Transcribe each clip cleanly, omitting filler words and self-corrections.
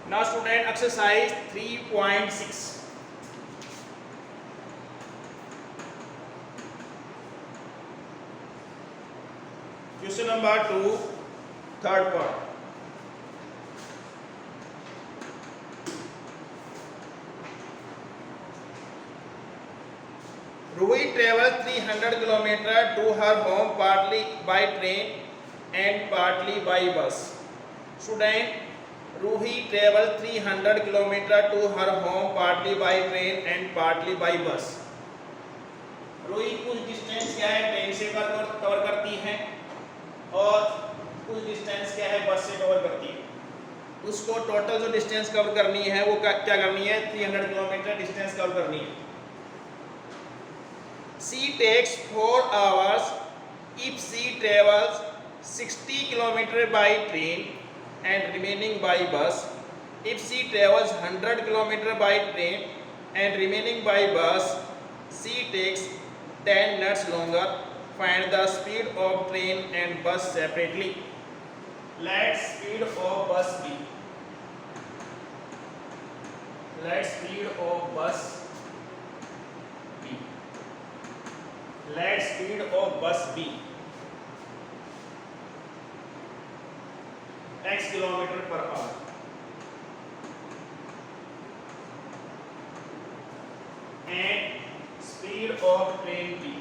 Now student, exercise 3.6. Question number 2, third part. Ruhi travels 300 kilometers to her home partly by train and partly by bus. Student, Ruhi travels 300 kilometers to her home partly by train and partly by bus. Ruhi कुछ distance क्या है train से cover करती है और कुछ distance क्या है बस से कवर करती है। उसको टोटल जो डिस्टेंस कवर करनी है वो क्या करनी है, 300 किलोमीटर डिस्टेंस कवर करनी है। She takes 4 hours if she travels 60 kilometers by train and remaining by bus. If she travels 100 kilometers by train and remaining by bus, she takes 10 minutes longer. Find the speed of train and bus separately. Let speed of bus be. Let speed of bus be. Let speed of bus be x kilometer per hour. And speed of train be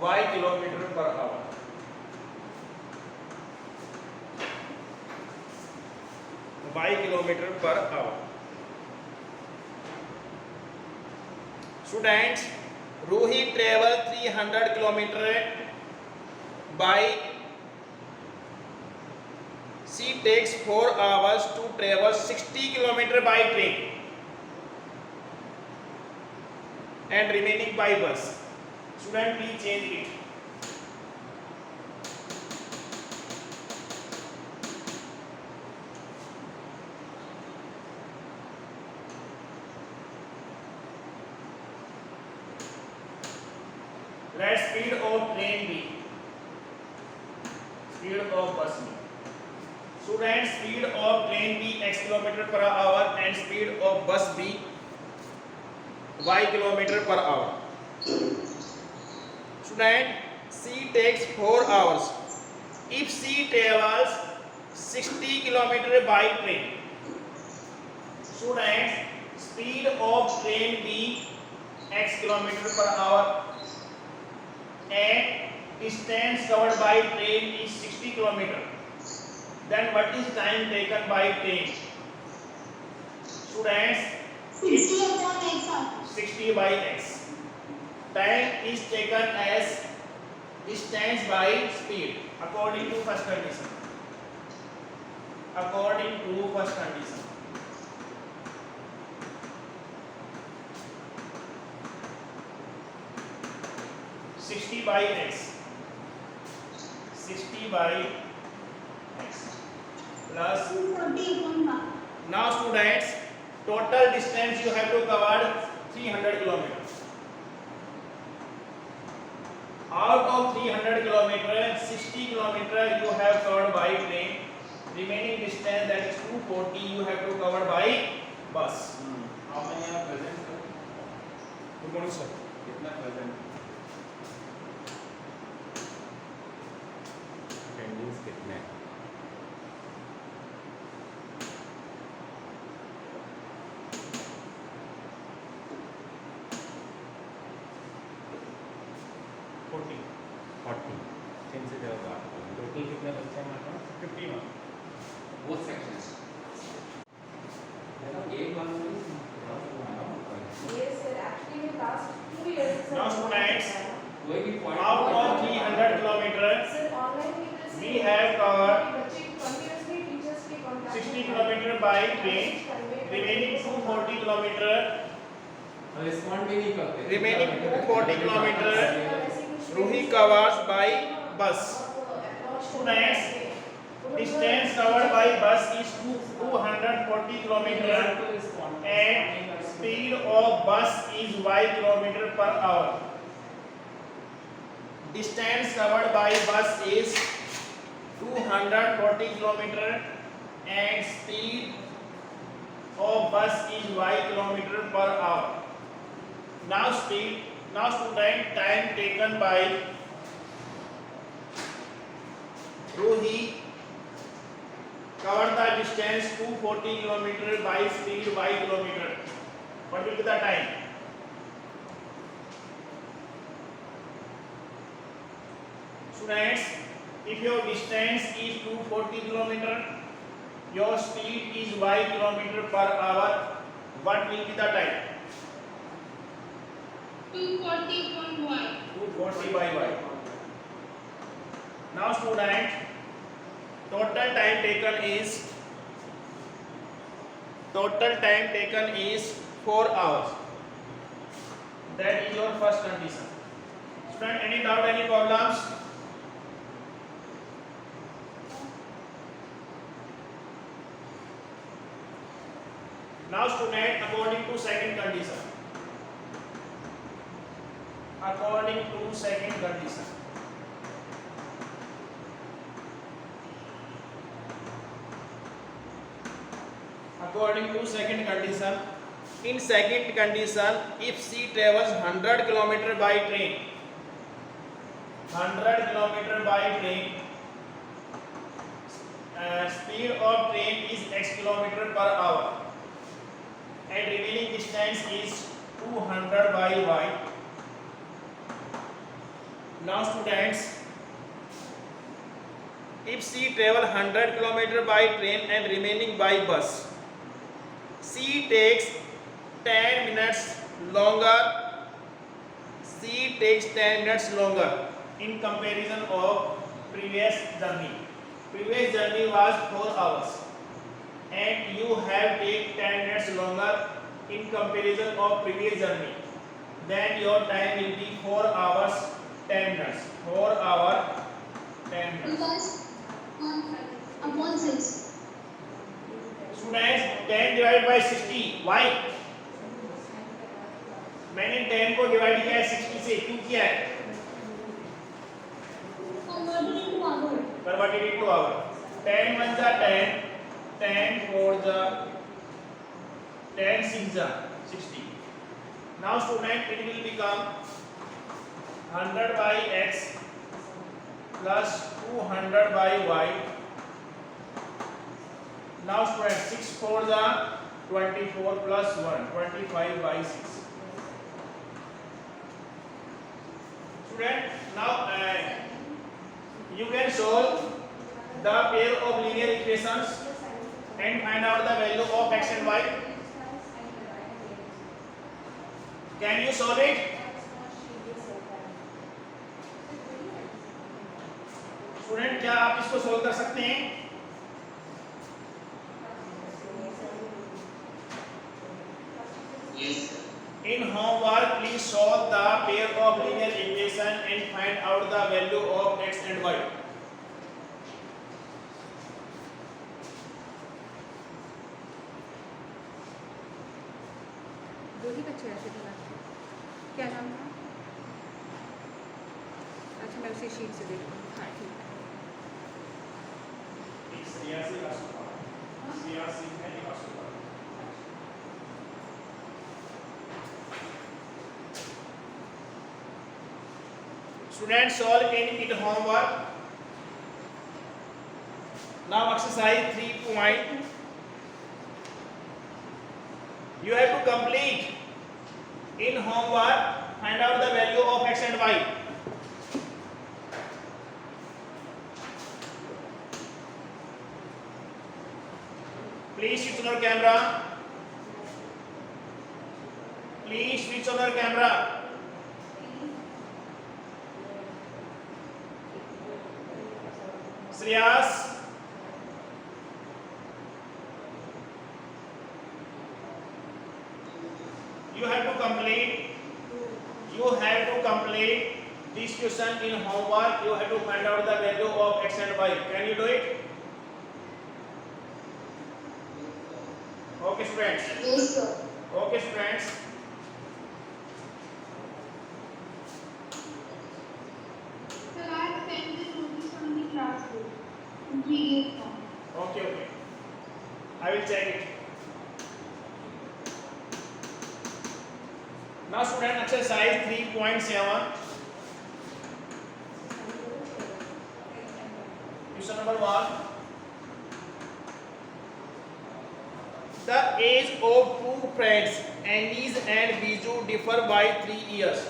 y kilometer per hour. Y kilometer per hour. Students, Ruhi travel 300 kilometers by. She takes 4 hours to travel 60 kilometers by train and remaining by bus. Student, please change it. Let speed of train be. Speed of bus be. Student, speed of train be x kilometer per hour and speed of bus be y kilometer per hour. Student, she takes 4 hours if she travels 60 kilometers by train. Student, speed of train be x kilometer per hour and distance covered by train is 60 kilometers. Then what is time taken by train? Students, 60 by x. Time is taken as distance by speed according to first condition. According to first condition. Sixty by x. 60 by x plus. Now students, total distance you have to cover 300 kilometers. Out of 300 kilometers, 60 kilometers you have covered by train. Remaining distance, that is 240, you have to cover by bus. How many are present, sir? Good morning, sir. कितना present? Attendance कितने हैं? Total कितने बच्चे हैं हमारे पास? 51. Both sections. एक बार Yes, sir. Actually, in last 2 years, sir. Now students, कोई भी point out of 300 kilometers, Sir, online we will see. we have covered बच्चे continuously teachers के contact 60 में kilometers by train. convey Remaining 240 kilometers. Respond भी नहीं करते. Remaining 240 kilometers, ऐसी कुछ Ruhi covers by bus. Students, distance covered by bus is 240 kilometers and speed of bus is y kilometer per hour. distance covered by bus is 240 kilometer and speed of bus is y kilometer per hour. Now student, time taken by Ruhi covered the distance 240 kilometer by speed y kilometer. What will be the time? Students, if your distance is 240 kilometer, your speed is y kilometer per hour, what will be the time? 240 y. 240 by y. Now student, total time taken is 4 hours. That is your first condition. Student, any doubt, any problems? Now student, according to second condition. According to second condition. According to second condition, in second condition, if she travels 100 km by train, 100 km by train, speed of train is x km per hour, and remaining distance is 200 by y. Now students, if she travel 100 km by train and remaining by bus, she takes 10 minutes longer. She takes 10 minutes longer in comparison of previous journey. Previous journey was 4 hours, and you have take 10 minutes longer in comparison of previous journey. Then your time will be 4 hours 10 minutes. 4 hour 10 minutes. Because 1 upon 6. Students, 10 divided by 60. Why? मैंने 10 को divide किया है 60 से. क्यों किया है? Converted into hour. Converted into hour. 10 1 जा 10, 10 4 जा 10 6 जा 60. Now student, it will become 100 by x plus 200 by y. Now student, 6 4 जा 24 plus 1, 25 by 6. Student, now you can solve the pair of linear equations and find out the value of x and y. Can you solve it? Student, क्या आप इसको solve कर सकते हैं? Yes. In homework, please solve the pair of linear equation and find out the value of x and y. दो ही बच्चे ऐसे class में। क्या नाम था? अच्छा, मैं उसी शीट से देख रही हूँ। हाँ, ठीक है। एक सियासी का सुभाव, सियासी है एक सुभाव। Students, solve in it homework. Now exercise 3 point. You have to complete in homework. Find out the value of x and y. Please switch on your camera. Please switch on your camera. Shreyas. You have to complete this question in homework. You have to find out the value of x and y. Can you do it? Okay, students. Yes, sir. Okay, students. 384. Okay, okay. I will check it. Now student, exercise 3.7. Question number 1. The age of two friends, Anis and Biju, differ by 3 years.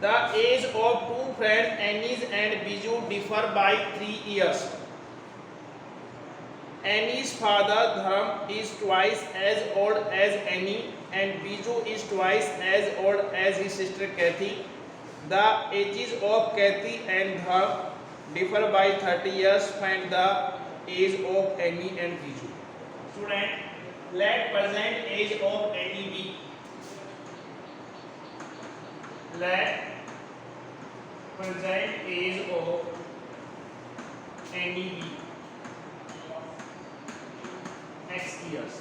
The age of two friends, Anis and Biju, differ by 3 years. Annie's father Dharam is twice as old as Annie, and Biju is twice as old as his sister Kathy. The ages of Kathy and Dharam differ by 30 years. Find the age of Annie and Biju. Student, let present age of Annie be. Let present age of Annie be X years,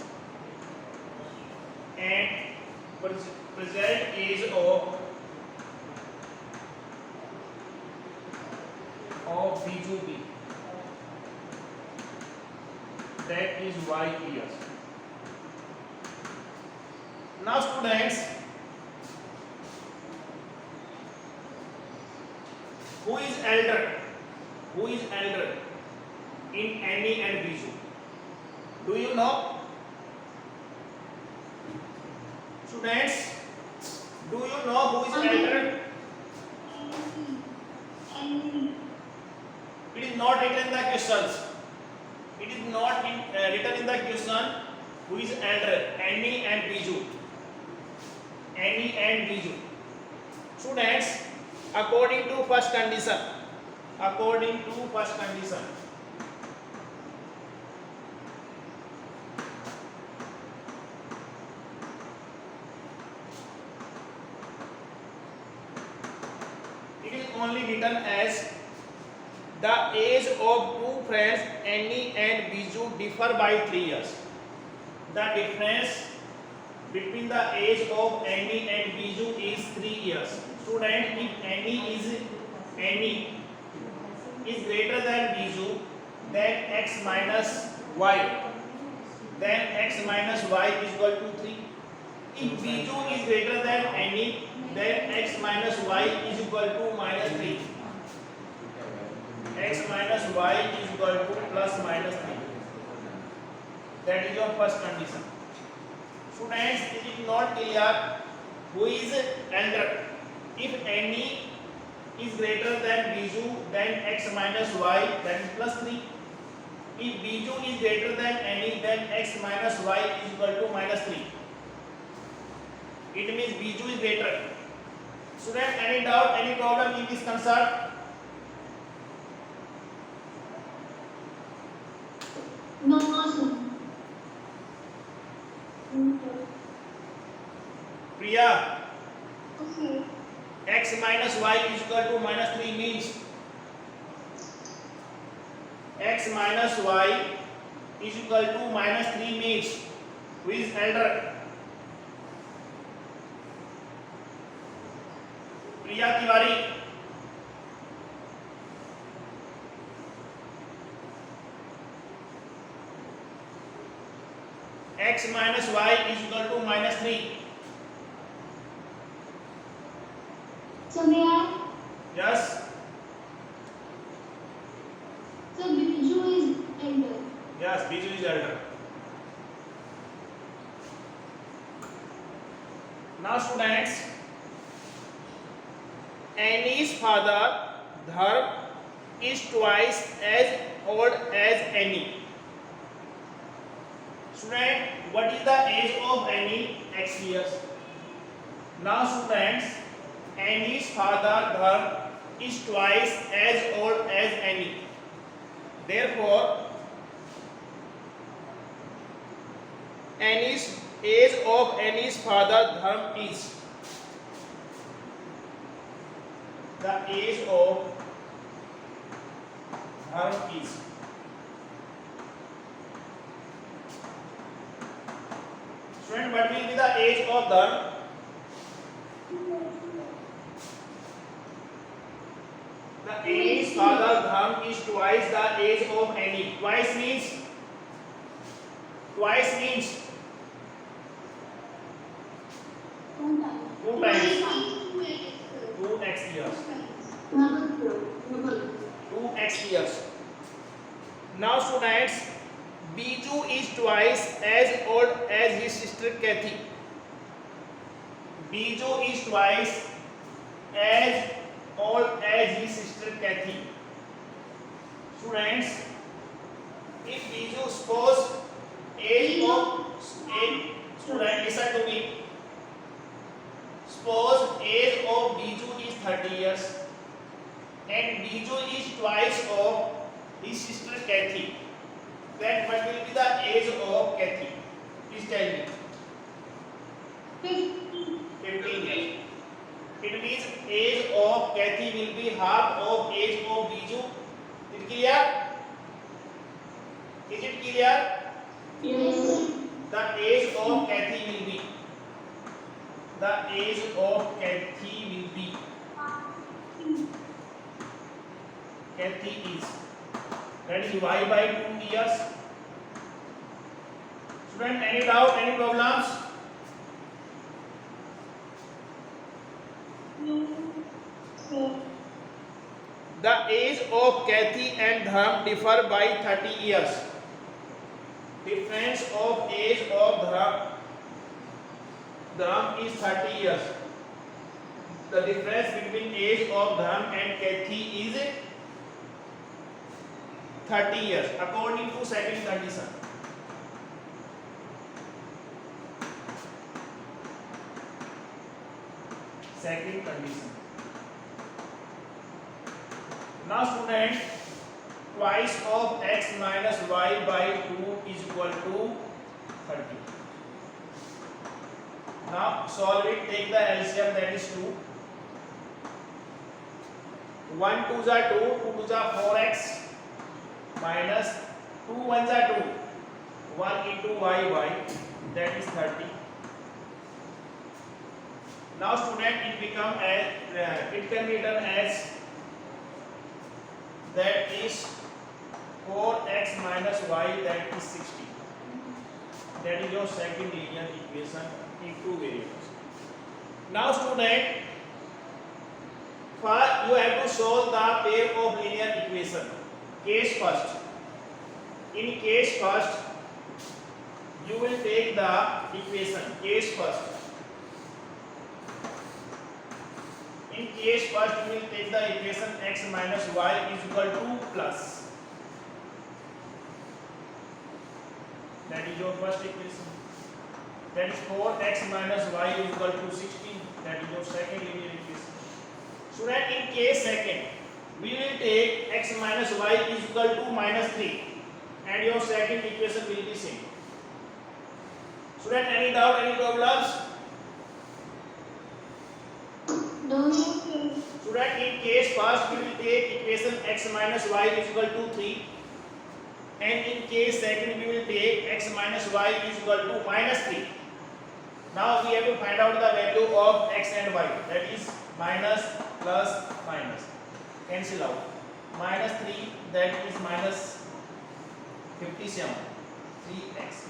and present age of Biju B, that is Y years. Now students, who is elder in Annie and Biju? Do you know? Students, do you know who is elder? It is not written in the questions. It is not written in the question who is elder, Annie and Biju. Annie and Biju. Students, according to first condition, it is only written as the age of two friends Annie and Biju differ by 3 years. The difference between the age of Annie and Biju is 3 years. Student, if Annie is greater than Biju, then x minus y is equal to 3. If Biju is greater than Annie, then x minus y is equal to minus 3. X minus y is equal to plus minus 3. That is your first condition. Students, it is not clear who is elder. If Annie is greater than Biju, then x minus y, that is plus 3. If Biju is greater than Annie, then x minus y is equal to minus 3. It means Biju is greater. Student, any doubt, any problem in this concept? No, sir. Priya, Okay. x minus y is equal to minus 3 means x minus y is equal to minus 3 means who is elder? Priya Tiwari. X minus y is equal to minus 3. So may I? Yes, So Biju is elder. yes, Biju is elder. Now students, Annie's father Dharm is twice as old as Annie. Student, what is the age of Annie? X years. Now students, Annie's father Dharm is twice as old as Annie. Therefore, Annie's age of Annie's father Dharm is the age of Dharm is student, what will be the age of Dharm? The Annie's father Dharm is twice the age of Annie. Twice means two times. 2x years. 2x years. Now students, Biju is twice as old as his sister Kathy. Biju is twice as old as his sister Kathy. Students, if Biju suppose age of student, listen to me. Suppose age of Biju is 30 years and Biju is twice of his sister Kathy. Then what will be the age of Kathy? Please tell me. 15 years. It means age of Kathy will be half of age of Biju. Is it clear? Is it clear? The age of Kathy will be. The age of Kathy will be. Kathy is. That is y by 2 years. Student, any doubt, any problems? The age of Kathy and Dharm differ by 30 years. Difference of age of Dharm is 30 years. The difference between age of Dharm and Kathy is 30 years according to second condition. Second condition. Now student, twice of x minus y by 2 is equal to 30. Now solve it, take the LCM, that is 2. 1 2s are 2, 2 2s are 4x minus 2 1s are 2, 1 into y, that is 30. Now student, it become as it can be written as that is 4x minus y, that is 60. That is your second linear equation in two variables. Now student, first you have to solve the pair of linear equation. Case first. In case first, you will take the equation. Case first. In case first, you will take the equation x minus y is equal to plus. That is your first equation. That is 4x minus y is equal to 16. That is your second linear equation. So that in case second, we will take x minus y is equal to minus 3 and your second equation will be same. So that any doubt, any problems? No. So that in case first, we will take equation x minus y is equal to 3 and in case second, we will take x minus y is equal to minus 3. Now we have to find out the value of x and y, that is minus plus minus, cancel out. Minus 3, that is minus 57, 3x,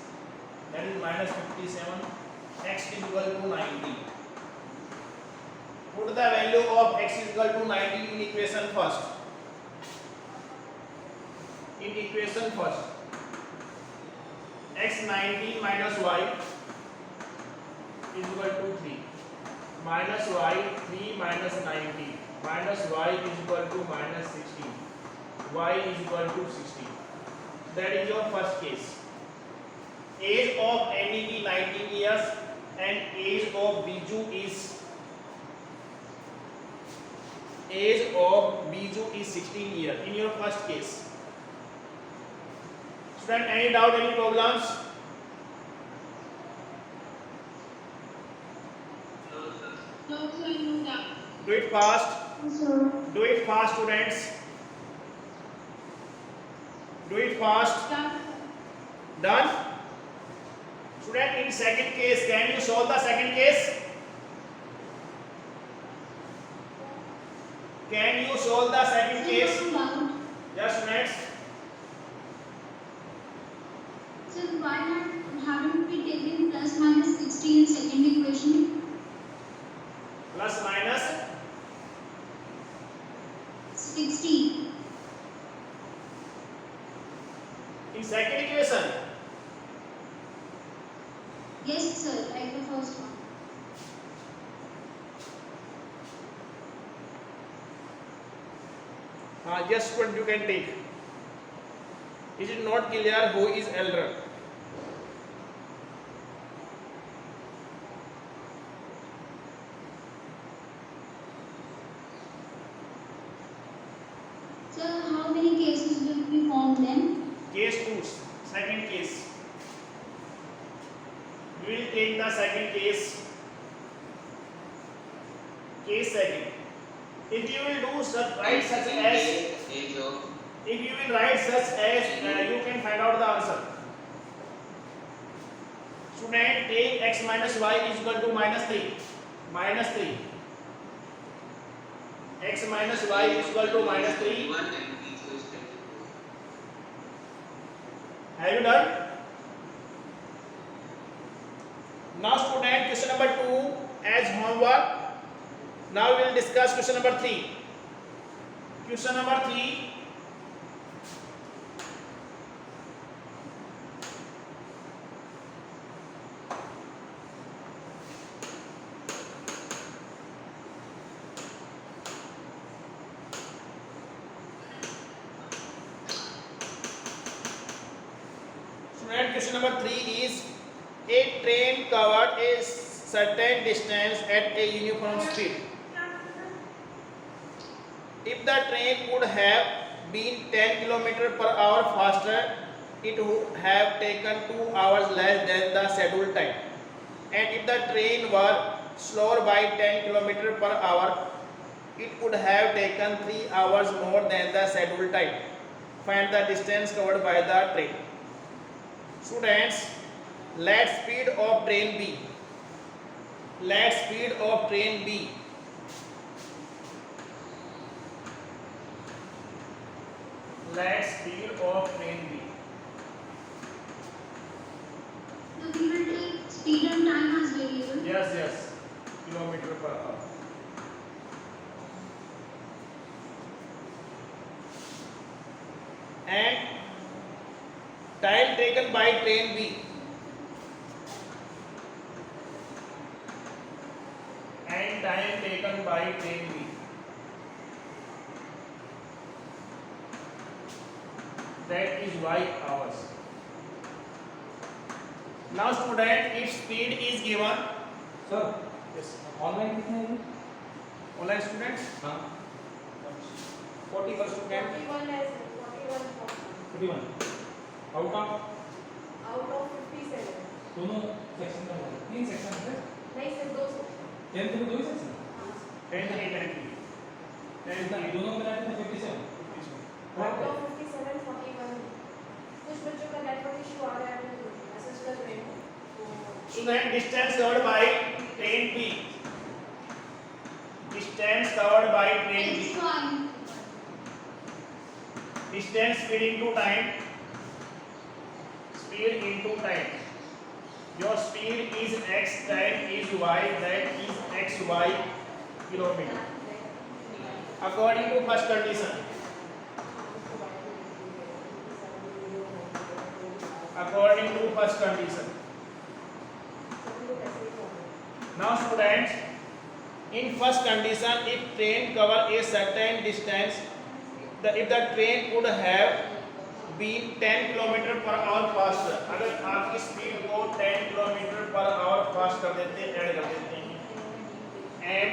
that is minus 57, x is equal to 90. Put the value of x is equal to 90 in equation first. In equation first, x 90 minus y is equal to 3. Minus y, 3 minus 90. Minus y is equal to minus 16. Y is equal to 16. That is your first case. Age of Annie is 19 years and age of Biju is 16 years in your first case. Student, any doubt, any problems? No, sir, no doubt. Do it fast. Sir. Do it fast, students. Do it fast. Done. Done? Student, in second case, can you solve the second case? Can you solve the second Sir, case? no doubt. Yes, students. Sir, why haven't we taken plus minus 60 in second equation? Plus minus 60. in second equation. Yes, sir, like the first one. Yes, student, you can take. Is it not clear who is elder? Sir, how many cases will we form then? Case 2, second case. We will take the second case. Case second. If you will do such, write such as, if you will write such as, you can find out the answer. Student, take x minus y is equal to minus 3. Minus 3. X minus y is equal to minus 3. Have you done? Now student, question number 2 as homework. Now we will discuss question number 3. Question number 3. Student, question number 3 is a train covered a certain distance at a uniform speed. If the train would have been 10 km per hour faster, it would have taken 2 hours less than the scheduled time. And if the train were slower by 10 km per hour, it would have taken 3 hours more than the scheduled time. Find the distance covered by the train. Students, let speed of train be. Let speed of train be. Let speed of train be. So we will take speed and time as variable. Yes. Kilometer per hour. And time taken by train B. And time taken by train B. That is y hours. Now student, if speed is given, sir yes, online कितने हैं online students, हाँ 40 per student, 41 as 41 41 out of out of 57. दोनों section का होगा 3 section है नहीं sir 2 section 10th में 2 ही section 10 3 10 3. है दोनों मिला के 57 आउट ऑफ 57 41. कुछ बच्चों का नेटवर्क इशू आ रहा है मैं मैसेज कर रही हूँ Student, distance covered by train B. Distance covered by train B. X y. Distance speed into time. Speed into time. Your speed is x, time is y, that is x y kilometer. According to first condition. According to first condition. Now students, in first condition, if train cover a certain distance, if the train would have been 10 km per hour faster, अगर आपकी speed को 10 km per hour fast कर देते हैं, add कर देते हैं, and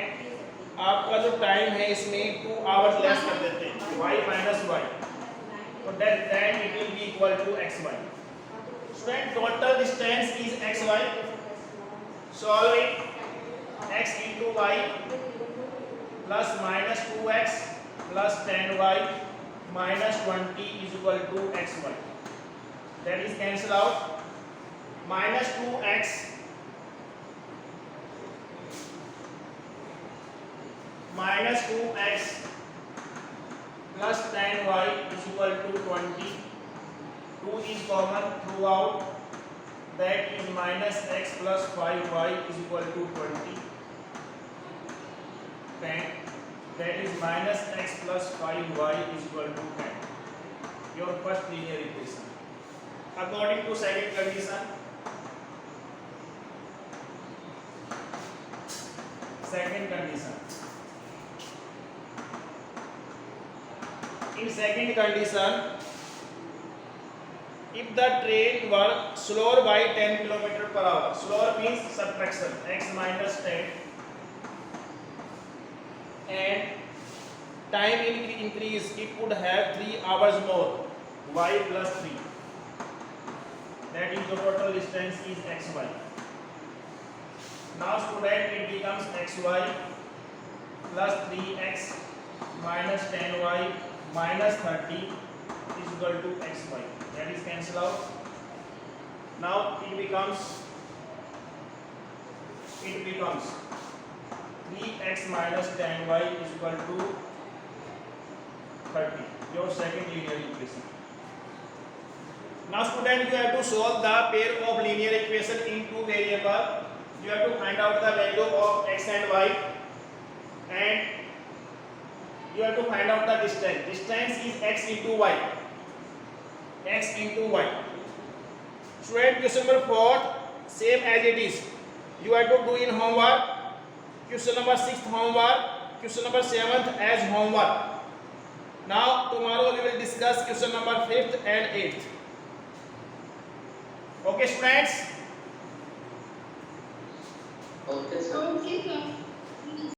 आपका जो टाइम है इसमें 2 आवर्स लेस कर देते हैं, y minus y, तो then it will be equal to xy. Student, total distance is xy. Solve it. X into y plus minus 2x plus 10y minus 20 is equal to xy. That is cancel out. minus 2x minus 2x plus 10y is equal to 20. 2 is common throughout, that is minus x plus 5y is equal to 20. 10, that is minus x plus 5y is equal to 10. Your first linear equation. According to second condition, in second condition, if the train were slower by 10 km per hour, slower means subtraction, x minus 10, and time increase, it would have 3 hours more, y plus 3, that is the total distance is xy. Now student, it becomes xy plus 3x minus 10y minus 30 is equal to xy, that is cancel out. Now it becomes 3x minus 10y is equal to 30, your second linear equation. Now student, you have to solve the pair of linear equation in two variable. You have to find out the value of x and y, and you have to find out the distance. Distance is x into y. X into y. Student, question number 4, same as it is. You have to do in homework. Question number 6 homework. Question number 7 as homework. Now tomorrow we will discuss question number 5th and 8th. Okay students? Okay, sir. Okay, sir.